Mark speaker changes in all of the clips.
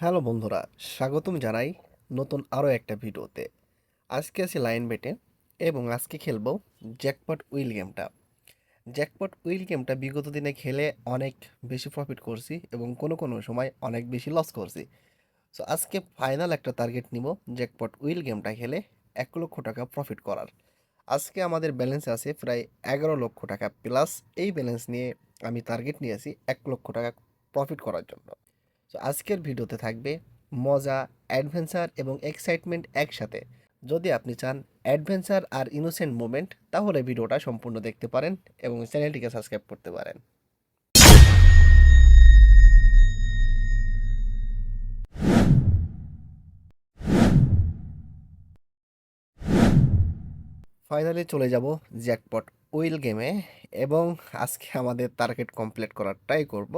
Speaker 1: Hello বন্ধুরা, স্বাগতম জানাই নতুন আরও একটা ভিডিওতে। আজকে আছি লাইন বেটে এবং আজকে খেলবো জ্যাকপট উইল গেমটা। জ্যাকপট উইল গেমটা বিগত দিনে খেলে অনেক বেশি প্রফিট করছি এবং কোনো কোনো সময় অনেক বেশি লস করছি। সো আজকে ফাইনাল একটা টার্গেট নিব জ্যাকপট উইল গেমটা খেলে 1 লক্ষ টাকা প্রফিট করার। আজকে আমাদের ব্যালেন্স আছে প্রায় 11 লক্ষ টাকা প্লাস। এই ব্যালেন্স নিয়ে আমি টার্গেট নিয়েছি 1 লক্ষ টাকা প্রফিট করার জন্য। তো আজকের ভিডিওতে থাকবে মজা, অ্যাডভেঞ্চার এবং এক্সাইটমেন্ট একসাথে। যদি আপনি চান অ্যাডভেঞ্চার আর ইনোসেন্ট মোমেন্ট, তাহলে ভিডিওটা সম্পূর্ণ দেখতে পারেন এবং চ্যানেলটিকে সাবস্ক্রাইব করতে পারেন। ফাইনালি চলে যাব জ্যাকপট উইল গেমে এবং আজকে আমাদের টার্গেট কমপ্লিট করার ট্রাই করব।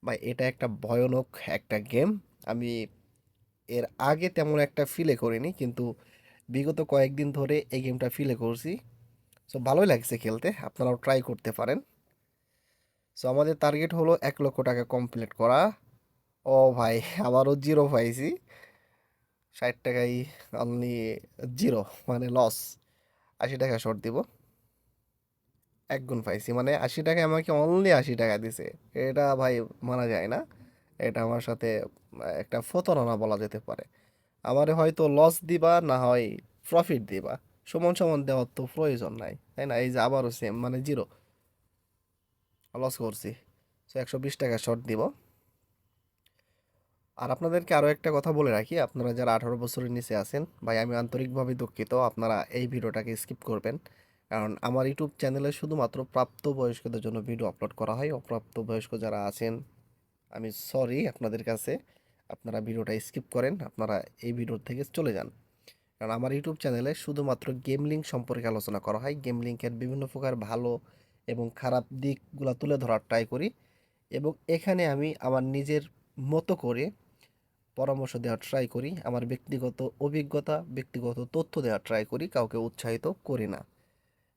Speaker 1: ভাই, এটা একটা ভয়ানক একটা গেম। আমি এর আগে তেমন একটা ফিলে করিনি, কিন্তু বিগত কয়েকদিন ধরে এই গেমটা ফিলে করছি। সো ভালোই লাগছে খেলতে, আপনারাও ট্রাই করতে পারেন। সো আমাদের টার্গেট হলো 1 লক্ষ টাকা কমপ্লিট করা। ও ভাই, আবারও জিরো পাইছি। 60 টাকায় অনলি জিরো, মানে লস। 80 টাকা শর্ট দিব, এক গুণ পাইছি, মানে 80 টাকায় আমাকে অনলি 80 টাকা দিছে। এটা ভাই মানা যায় না। এটা আমার সাথে একটা প্রতারণা বলা যেতে পারে। আমারে হয়তো লস দিবা, না হয় প্রফিট দিবা, সমান সমান দেওয়ার তো প্রয়োজন নাই, তাই না? এই যে আবারও সেম, মানে জিরো, লস করছি। সো 120 টাকা শর্ট দিব। আর আপনাদেরকে আরও একটা কথা বলে রাখি, আপনারা যারা 18 বছরের নিচে আছেন, ভাই আমি আন্তরিকভাবে দুঃখিত, আপনারা এই ভিডিওটাকে স্কিপ করবেন। কারণ আমার ইউটিউব চ্যানেলে শুধুমাত্র প্রাপ্তবয়স্কদের জন্য ভিডিও আপলোড করা হয়। অপ্রাপ্তবয়স্ক যারা আছেন, আমি সরি আপনাদের কাছে, আপনারা ভিডিওটা স্কিপ করেন, আপনারা এই ভিডিও থেকে চলে যান। কারণ আমার ইউটিউব চ্যানেলে শুধুমাত্র গেম লিঙ্ক সম্পর্কে আলোচনা করা হয়। গেম লিঙ্কের বিভিন্ন প্রকার ভালো এবং খারাপ দিকগুলো তুলে ধরার ট্রাই করি এবং এখানে আমি আমার নিজের মতো করে পরামর্শ দেওয়ার ট্রাই করি, আমার ব্যক্তিগত অভিজ্ঞতা, ব্যক্তিগত তথ্য দেওয়ার ট্রাই করি, কাউকে উৎসাহিত করি না।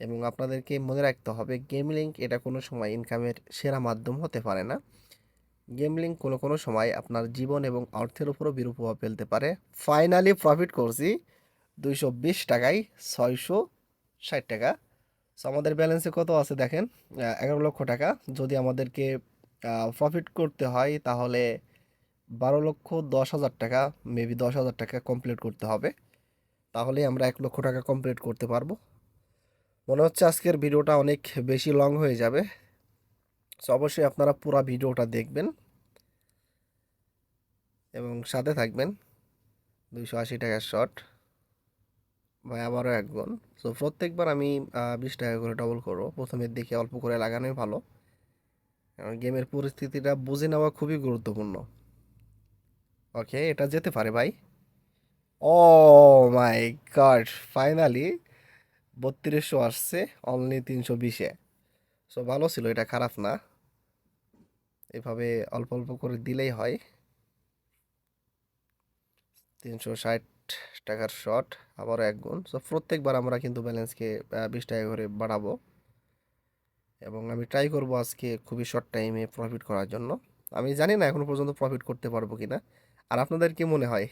Speaker 1: এবং আপনাদেরকে মনে রাখতে হবে, গেম লিঙ্ক এটা কোনো সময় ইনকামের সেরা মাধ্যম হতে পারে না। গেম লিঙ্ক কোনো কোনো সময় আপনার জীবন এবং অর্থের উপরও বিরূপ প্রভাব ফেলতে পারে। ফাইনালি প্রফিট করছি 220 টাকায়, 660 টাকা। সো আমাদের ব্যালেন্সে কত আছে দেখেন, 11 লক্ষ টাকা। যদি আমাদেরকে প্রফিট করতে হয় তাহলে 12,10,000 টাকা, মেবি 10,000 টাকা কমপ্লিট করতে হবে, তাহলেই আমরা 1 লক্ষ টাকা কমপ্লিট করতে পারবো। মনে হচ্ছে আজকের ভিডিওটা অনেক বেশি লং হয়ে যাবে। সো অবশ্যই আপনারা পুরো ভিডিওটা দেখবেন এবং সাথে থাকবেন। 280 টাকার শট, ভাই আবারও এক গুণ। সো প্রত্যেকবার আমি 20 টাকা করে ডবল করবো। প্রথমের দিকে অল্প করে লাগানোই ভালো, কারণ গেমের পরিস্থিতিটা বুঝে নেওয়া খুবই গুরুত্বপূর্ণ। ওকে, এটা যেতে পারে ভাই। ও মাই গড, ফাইনালি 3200 আসছে অনলি 320-এ। সো ভালো ছিল, এটা খারাপ না। এভাবে অল্প অল্প করে দিলেই হয়। 360 টাকার শট, আবারও এক গুণ। সো প্রত্যেকবার আমরা কিন্তু ব্যালেন্সকে 20 টাকা করে বাড়াবো এবং আমি ট্রাই করব আজকে খুবই শর্ট টাইমে প্রফিট করার জন্য। আমি জানি না এখনো পর্যন্ত প্রফিট করতে পারবো কিনা। আর আপনাদের কি মনে হয়,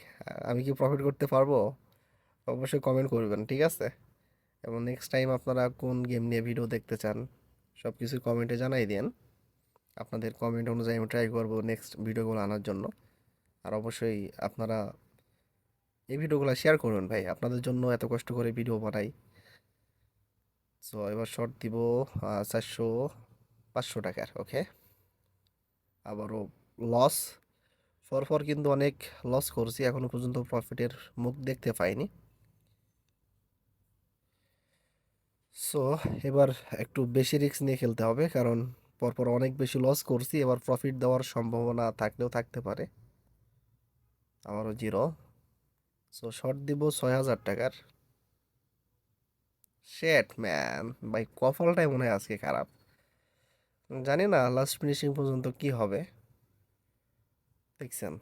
Speaker 1: আমি কি প্রফিট করতে পারবো? অবশ্যই কমেন্ট করবেন, ঠিক আছে? এবং নেক্সট টাইম আপনারা কোন গেম নিয়ে ভিডিও দেখতে চান, সব কিছু কমেন্টে জানাই দিন। আপনাদের কমেন্ট অনুযায়ী আমি ট্রাই করবো নেক্সট ভিডিওগুলো আনার জন্য। আর অবশ্যই আপনারা এই ভিডিওগুলো শেয়ার করবেন ভাই, আপনাদের জন্য এত কষ্ট করে ভিডিও বানাই। সো এবার শর্ট দিব 400 500 টাকার। ওকে, আবারও লস। পরপর কিন্তু অনেক লস করছি, এখনো পর্যন্ত প্রফিটের মুখ দেখতে পাইনি। সো এবার একটু বেশি রিস্ক নিয়ে খেলতে হবে, কারণ পরপর অনেক বেশি লস করছি। এবার প্রফিট দেওয়ার সম্ভাবনা থাকলেও থাকতে পারে। আমারও জিরো। সো শর্ট দিব 6,000 টাকার। শেট ম্যান, ভাই কপালটাই মনে হয় আজকে খারাপ। জানি না লাস্ট ফিনিশিং পর্যন্ত কি হবে। দেখছেন,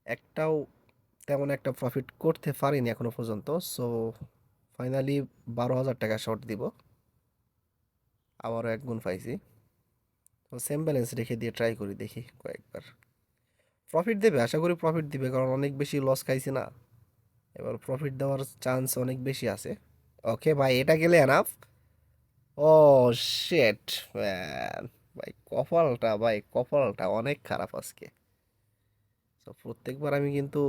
Speaker 1: একটাও তেমন একটা প্রফিট করতে পারিনি এখনো পর্যন্ত। সো ফাইনালি 12,000 টাকা শর্ট দিব, আবারও এক গুণ পাইছি। তো সেম ব্যালেন্স রেখে দিয়ে ট্রাই করি, দেখি কয়েকবার। প্রফিট দেবে, আশা করি প্রফিট দিবে, কারণ অনেক বেশি লস খাইছি না। এবার প্রফিট দেওয়ার চান্স অনেক বেশি আছে। ওকে ভাই, এটা গেলে এনাফ। ও শেট ম্যান, ভাই কপালটা অনেক খারাপ আজকে। তো প্রত্যেকবার আমি কিন্তু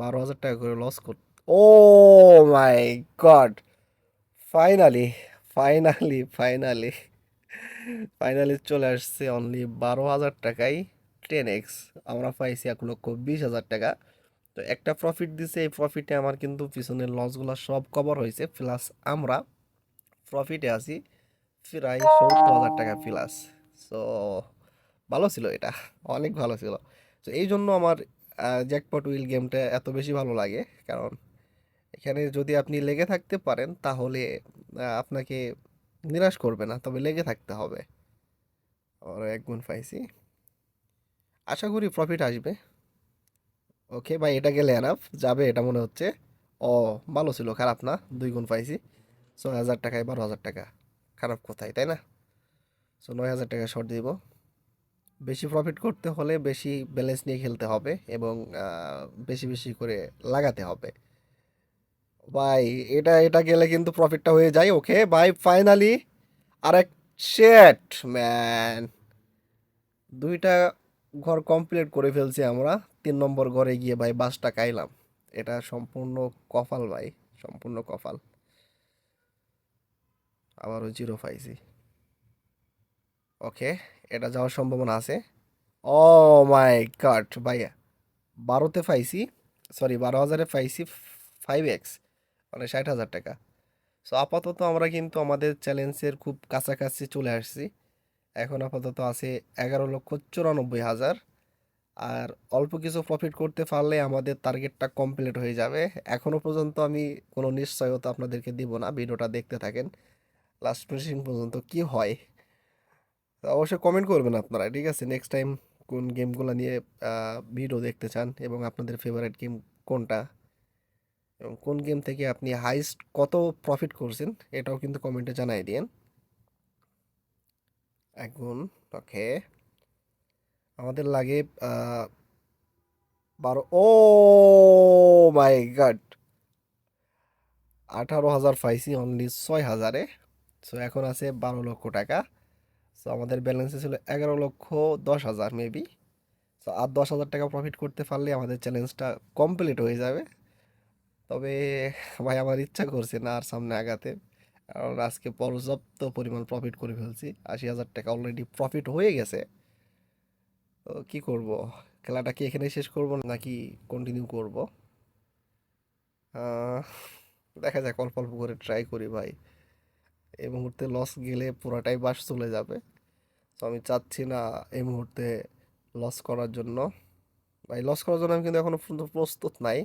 Speaker 1: 12,000 টাকা করে লস কর। ও মাই গড, ফাইনালি ফাইনালি চলে আসছে অনলি 12,000 টাকায় 10x। আমরা পাইছি 1,20,000 টাকা। তো একটা প্রফিট দিছে, এই প্রফিটে আমার কিন্তু পিছনের লসগুলো সব কভার হয়েছে, প্লাস আমরা প্রফিটে আছি প্রায় 70,000 টাকা প্লাস। সো ভালো ছিল এটা, অনেক ভালো ছিল। তো এই জন্য আমার জ্যাকপট উইল গেমটা এত বেশি ভালো লাগে, কারণ এখানে যদি আপনি লেগে থাকতে পারেন তাহলে আপনাকে নিরাশ করবে না, তবে লেগে থাকতে হবে। আর 1 গুণ পাইছি, আশা করি প্রফিট আসবে। ওকে ভাই, এটা গেলে এনাফ যাবে এটা মনে হচ্ছে। ও ভালো ছিল, খারাপ না, 2 গুণ পাইছি। 6,000 টাকায় 12,000 টাকা, খারাপ কোথায়, তাই না? 9,000 টাকা শর্ট দিব। বেশি প্রফিট করতে হলে বেশি ব্যালেন্স নিয়ে খেলতে হবে, এবং বেশি বেশি করে লাগাতে হবে ভাই। এটা গেলে কিন্তু প্রফিটটা হয়ে যায়। ওকে ভাই, ফাইনালি আরেক শেট ম্যান, 2টা ঘর কমপ্লিট করে ফেলছি আমরা। 3 নম্বর ঘরে গিয়ে ভাই 5 টাকা খাইলাম। এটা সম্পূর্ণ কপাল ভাই, সম্পূর্ণ কপাল। আবারও জিরো পাইছি। ওকে, এটা যাওয়ার সম্ভাবনা আছে। ও মাই গড ভাইয়া, 12তে পাইছি, সরি 12,000-এ পাইছি 5x, মানে 60,000 টাকা। সো আপাতত আমরা কিন্তু আমাদের চ্যালেঞ্জের খুব কাছাকাছি চলে আসছি। এখন আপাতত আছে 11,94,000। আর অল্প কিছু প্রফিট করতে পারলে আমাদের টার্গেটটা কমপ্লিট হয়ে যাবে। এখনো পর্যন্ত আমি কোনো নিশ্চয়তা আপনাদেরকে দিব না, ভিডিওটা দেখতে থাকেন লাস্ট ফিনিশিং পর্যন্ত কি হয়। তো অবশ্যই কমেন্ট করবেন আপনারা, ঠিক আছে? নেক্সট টাইম কোন গেমগুলো নিয়ে ভিডিও দেখতে চান, এবং আপনাদের ফেভারিট গেম কোনটা, এবং কোন গেম থেকে আপনি হাইস্ট কত প্রফিট করছেন, এটাও কিন্তু কমেন্টে জানাই দিন। এখন ওকে, আমাদের লাগে 12। ও মাই গড, 18,000 পাইছি অনলি 6,000-এ। সো এখন আছে 12 লক্ষ টাকা। সো আমাদের ব্যালেন্সে ছিল 11,10,000 মেবি। সো আর 10,000 টাকা প্রফিট করতে পারলে আমাদের চ্যালেঞ্জটা কমপ্লিট হয়ে যাবে। তবে ভাই আমার ইচ্ছা করছে না আর সামনে আগাতে, কারণ আজকে পর্যাপ্ত পরিমাণ প্রফিট করে ফেলছি। 80,000 টাকা অলরেডি প্রফিট হয়ে গেছে। তো কি করব, খেলাটা কি এখানে শেষ করব নাকি কন্টিনিউ করব? আহ, দেখা যাক, অল্প অল্প করে ট্রাই করি ভাই। এই মুহূর্তে লস গেলে পুরাটাই বাস চলে যাবে। তো আমি চাচ্ছি না এই মুহূর্তে লস করার জন্য। ভাই লস করার জন্য আমি কিন্তু এখনো পর্যন্ত প্রস্তুত নাই,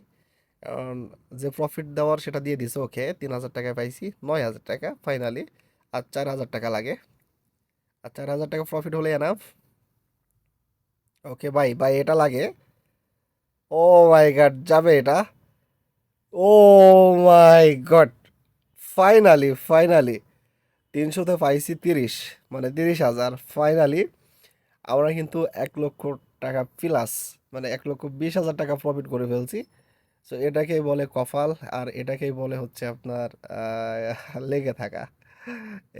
Speaker 1: কারণ যে প্রফিট দেওয়ার সেটা দিয়ে দিছে। ওকে, 3,000 টাকায় পাইছি 9,000 টাকা ফাইনালি। আর 4,000 টাকা লাগে, আর 4,000 টাকা প্রফিট হলে এনাফ। ওকে ভাই, এটা লাগে। ও মাই গড, যাবে এটা। ও মাই গড, ফাইনালি 300-তে পাইছি 30, মানে 30,000 ফাইনালি। আমরা কিন্তু 1 লক্ষ টাকা প্লাস, মানে 1,20,000 টাকা প্রফিট করে ফেলছি। সো এটাকেই বলে কপাল, আর এটাকেই বলে হচ্ছে আপনার লেগে থাকা।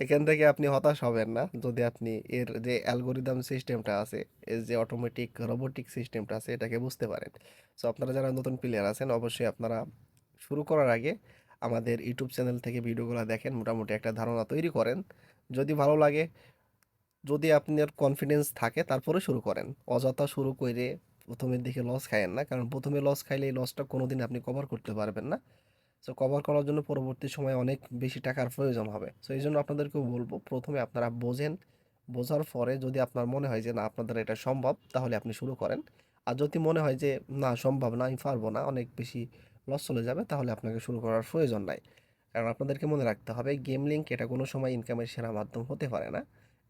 Speaker 1: এখান থেকে আপনি হতাশ হবেন না যদি আপনি এর যে অ্যালগোরিদম সিস্টেমটা আছে, এর যে অটোমেটিক রোবোটিক সিস্টেমটা আছে, এটাকে বুঝতে পারেন। সো আপনারা যারা নতুন প্লেয়ার আছেন, অবশ্যই আপনারা শুরু করার আগে আমাদের ইউটিউব চ্যানেল থেকে ভিডিওগুলো দেখেন, মোটামুটি একটা ধারণা তৈরি করেন। যদি ভালো লাগে, যদি আপনার কনফিডেন্স থাকে, তারপরে শুরু করেন। অযথা শুরু করে প্রথমের দিকে লস খায়েন না, কারণ প্রথমে লস খাইলে এই লসটা কোনোদিন আপনি কভার করতে পারবেন না। সো কভার করার জন্য পরবর্তী সময়ে অনেক বেশি টাকার প্রয়োজন হবে। সো এই জন্য আপনাদেরকেও বলবো, প্রথমে আপনারা বোঝেন, বোঝার পরে যদি আপনার মনে হয় যে না আপনাদের এটা সম্ভব, তাহলে আপনি শুরু করেন। আর যদি মনে হয় যে না সম্ভব না, আমি পারবো না, অনেক বেশি লস চলে যাবে, তাহলে আপনাকে শুরু করার প্রয়োজন নাই। কারণ আপনাদেরকে মনে রাখতে হবে, গেম লিঙ্ক এটা কোনো সময় ইনকামের সেরা মাধ্যম হতে পারে না।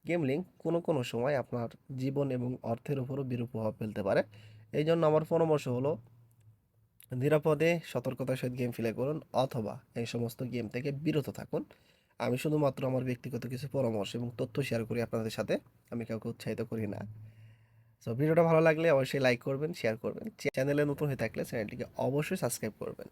Speaker 1: গেম লিঙ্ক কোনো কোনো সময় আপনার জীবন এবং অর্থের উপরও বিরূপ প্রভাব ফেলতে পারে। এই জন্য আমার পরামর্শ হলো, নিরাপদে সতর্কতার সহিত গেম প্লে করুন, অথবা এই সমস্ত গেম থেকে বিরত থাকুন। আমি শুধুমাত্র আমার ব্যক্তিগত কিছু পরামর্শ এবং তথ্য শেয়ার করি আপনাদের সাথে, আমি কাউকে উৎসাহিত করি না। সো ভিডিওটা ভালো লাগলে অবশ্যই লাইক করবেন, শেয়ার করবেন। চ্যানেলে নতুন হয়ে থাকলে চ্যানেলটিকে অবশ্যই সাবস্ক্রাইব করবেন।